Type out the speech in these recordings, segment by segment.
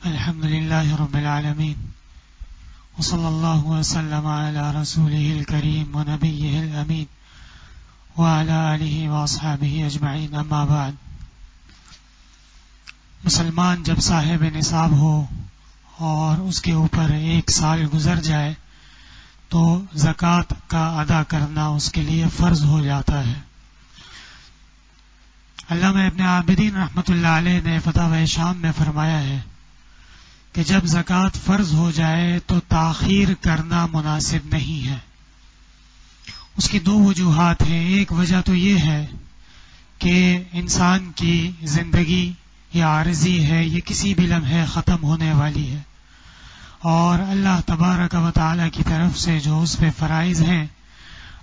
الحمد لله رب العالمين وصلى الله وسلم على رسوله الكريم ونبيه الأمين وعلى آله وأصحابه أجمعين اما بعد. مسلمان جب صاحب نصاب ہو اور اس کے اوپر 1 سال گزر جائے تو زکوٰۃ کا ادا کرنا اس کے لیے فرض ہو جاتا ہے. علامہ ابن عابدین رحمۃ اللہ علیہ نے فتاوی شام میں فرمایا ہے کہ جب زکوٰۃ فرض ہو جائے تو تاخیر کرنا مناسب نہیں ہے. اس کی 2 وجوہات ہیں. ایک وجہ تو یہ ہے کہ انسان کی زندگی یہ عارضی ہے، یہ کسی بھی لمحے ختم ہونے والی ہے، اور اللہ تبارک و تعالی کی طرف سے جو اس پہ فرائض ہیں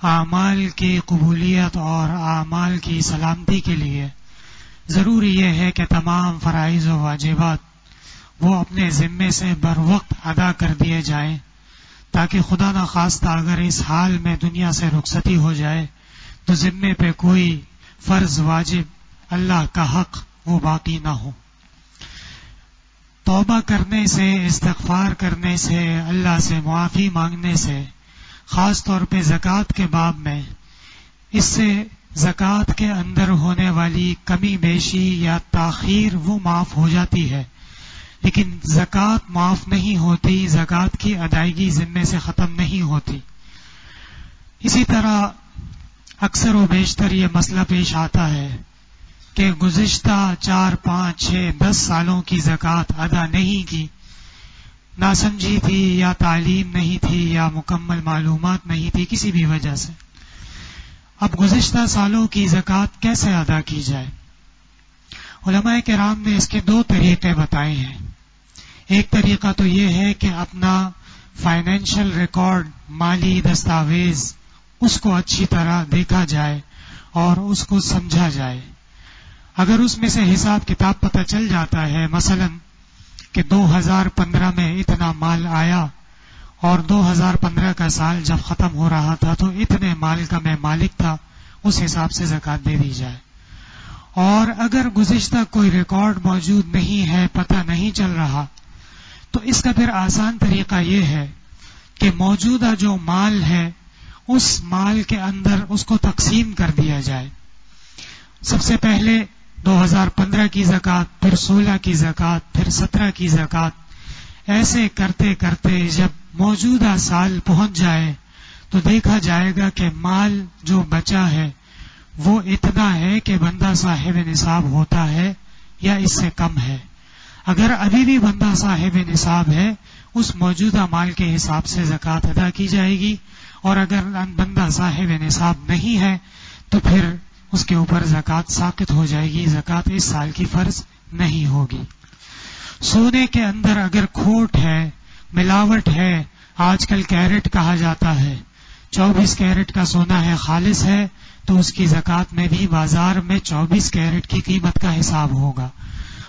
اعمال کی قبولیت اور اعمال کی سلامتی کے لیے ضروری یہ ہے کہ تمام فرائض و واجبات وہ اپنے ذمے سے بر وقت ادا کر دیے جائیں، تاکہ خدا نخواستہ اگر اس حال میں دنیا سے رخصتی ہو جائے تو ذمے پہ کوئی فرض واجب اللہ کا حق وہ باقی نہ ہو. توبہ کرنے سے، استغفار کرنے سے، اللہ سے معافی مانگنے سے، خاص طور پہ زکوٰۃ کے باب میں، اس سے زکوٰۃ کے اندر ہونے والی کمی بیشی یا تاخیر وہ معاف ہو جاتی ہے، لیکن زکوٰۃ معاف نہیں ہوتی، زکوٰۃ کی ادائیگی ذمے سے ختم نہیں ہوتی. اسی طرح اکثر و بیشتر یہ مسئلہ پیش آتا ہے کہ گزشتہ 4، 5، 6، 10 سالوں کی زکوٰۃ ادا نہیں کی، ناسمجھی تھی یا تعلیم نہیں تھی یا مکمل معلومات نہیں تھی، کسی بھی وجہ سے. اب گزشتہ سالوں کی زکوٰۃ کیسے ادا کی جائے؟ علماء کرام نے اس کے 2 طریقے بتائے ہیں. ایک طریقہ تو یہ ہے کہ اپنا فائنینشل ریکارڈ، مالی دستاویز، اس کو اچھی طرح دیکھا جائے اور اس کو سمجھا جائے. اگر اس میں سے حساب کتاب پتہ چل جاتا ہے، مثلا کہ 2015 میں اتنا مال آیا اور 2015 کا سال جب ختم ہو رہا تھا تو اتنے مال کا میں مالک تھا، اس حساب سے زکوٰۃ دے دی جائے. اور اگر گزشتہ کوئی ریکارڈ موجود نہیں ہے، پتہ نہیں چل رہا، تو اس کا پھر آسان طریقہ یہ ہے کہ موجودہ جو مال ہے اس مال کے اندر اس کو تقسیم کر دیا جائے. سب سے پہلے 2015 کی زکوٰۃ، پھر 16 کی زکوٰۃ، پھر 17 کی زکوٰۃ. ایسے کرتے کرتے جب موجودہ سال پہنچ جائے تو دیکھا جائے گا کہ مال جو بچا ہے وہ اتنا ہے کہ بندہ صاحب نصاب ہوتا ہے یا اس سے کم ہے. اگر ابھی بھی بندہ صاحب نصاب ہے، اس موجودہ مال کے حساب سے زکوٰۃ ادا کی جائے گی، اور اگر بندہ صاحب نصاب نہیں ہے تو پھر اس کے اوپر زکوٰۃ ساقط ہو جائے گی، زکوٰۃ اس سال کی فرض نہیں ہوگی. سونے کے اندر اگر کھوٹ ہے، ملاوٹ ہے، آج کل کیرٹ کہا جاتا ہے، 24 کیرٹ کا سونا ہے، خالص ہے، تو اس کی زکوٰۃ میں بھی بازار میں 24 کیرٹ کی قیمت کا حساب ہوگا.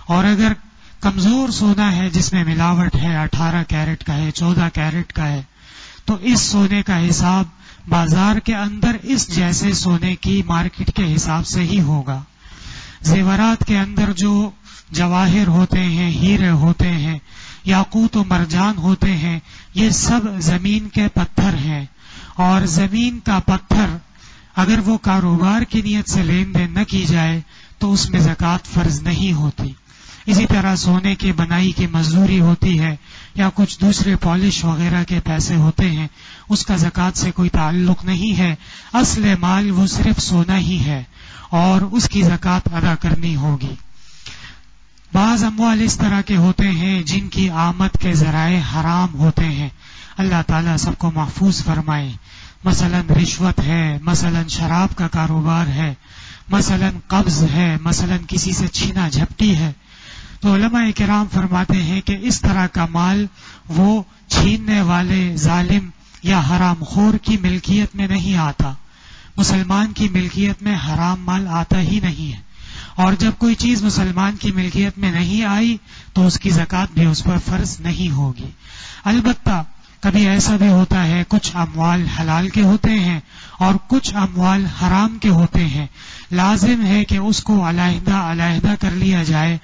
اور اگر کمزور سونا ہے جس میں ملاوٹ ہے، 18 کیرٹ کا ہے، 14 کیرٹ کا ہے، تو اس سونے کا حساب بازار کے اندر اس جیسے سونے کی مارکیٹ کے حساب سے ہی ہوگا. زیورات کے اندر جو جواہر ہوتے ہیں، ہیرے ہوتے ہیں، یاقوت و مرجان ہوتے ہیں، یہ سب زمین کے پتھر ہیں، اور زمین کا پتھر اگر وہ کاروبار کی نیت سے لین دین نہ کی جائے تو اس میں زکوٰۃ فرض نہیں ہوتی. اسی طرح سونے کی بنائی کی مزدوری ہوتی ہے یا کچھ دوسرے پالش وغیرہ کے پیسے ہوتے ہیں، اس کا زکوٰۃ سے کوئی تعلق نہیں ہے. اصل مال وہ صرف سونا ہی ہے اور اس کی زکوٰۃ ادا کرنی ہوگی. بعض اموال اس طرح کے ہوتے ہیں جن کی آمد کے ذرائع حرام ہوتے ہیں، اللہ تعالیٰ سب کو محفوظ فرمائے. مثلا رشوت ہے، مثلا شراب کا کاروبار ہے، مثلا قبض ہے، مثلا کسی سے چھینا جھپٹی ہے. تو علماء کرام فرماتے ہیں کہ اس طرح کا مال وہ چھیننے والے ظالم یا حرام خور کی ملکیت میں نہیں آتا. مسلمان کی ملکیت میں حرام مال آتا ہی نہیں ہے، اور جب کوئی چیز مسلمان کی ملکیت میں نہیں آئی تو اس کی زکوٰۃ بھی اس پر فرض نہیں ہوگی. البتہ کبھی ایسا بھی ہوتا ہے کچھ اموال حلال کے ہوتے ہیں اور کچھ اموال حرام کے ہوتے ہیں. لازم ہے کہ اس کو علیحدہ علیحدہ کر لیا جائے.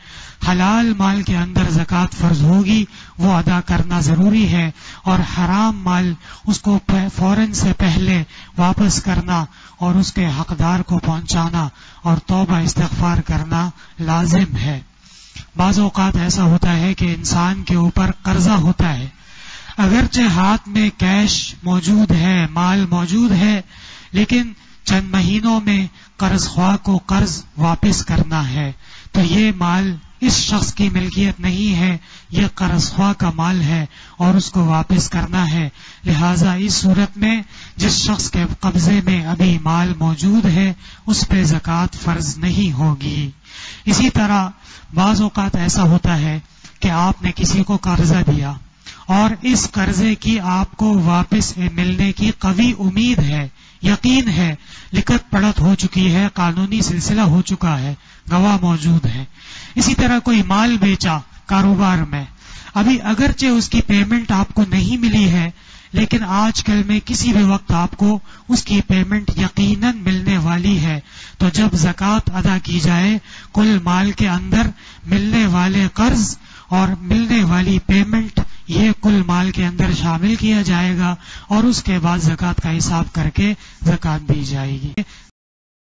حلال مال کے اندر زکوٰۃ فرض ہوگی، وہ ادا کرنا ضروری ہے، اور حرام مال اس کو فوراً سے پہلے واپس کرنا اور اس کے حقدار کو پہنچانا اور توبہ استغفار کرنا لازم ہے. بعض اوقات ایسا ہوتا ہے کہ انسان کے اوپر قرضہ ہوتا ہے، اگرچہ ہاتھ میں کیش موجود ہے، مال موجود ہے، لیکن چند مہینوں میں قرض خواہ کو قرض واپس کرنا ہے، تو یہ مال اس شخص کی ملکیت نہیں ہے، یہ قرض خواہ کا مال ہے اور اس کو واپس کرنا ہے. لہذا اس صورت میں جس شخص کے قبضے میں ابھی مال موجود ہے اس پہ زکوٰۃ فرض نہیں ہوگی. اسی طرح بعض اوقات ایسا ہوتا ہے کہ آپ نے کسی کو قرضہ دیا اور اس قرضے کی آپ کو واپس ملنے کی قوی امید ہے، یقین ہے، لکھت پڑھت ہو چکی ہے، قانونی سلسلہ ہو چکا ہے، گواہ موجود ہے. اسی طرح کوئی مال بیچا کاروبار میں، ابھی اگرچہ اس کی پیمنٹ آپ کو نہیں ملی ہے، لیکن آج کل میں کسی بھی وقت آپ کو اس کی پیمنٹ یقیناً ملنے والی ہے، تو جب زکوٰۃ ادا کی جائے کل مال کے اندر ملنے والے قرض اور ملنے والی پیمنٹ یہ کل مال کے اندر شامل کیا جائے گا اور اس کے بعد زکوٰۃ کا حساب کر کے زکوٰۃ دی جائے گی.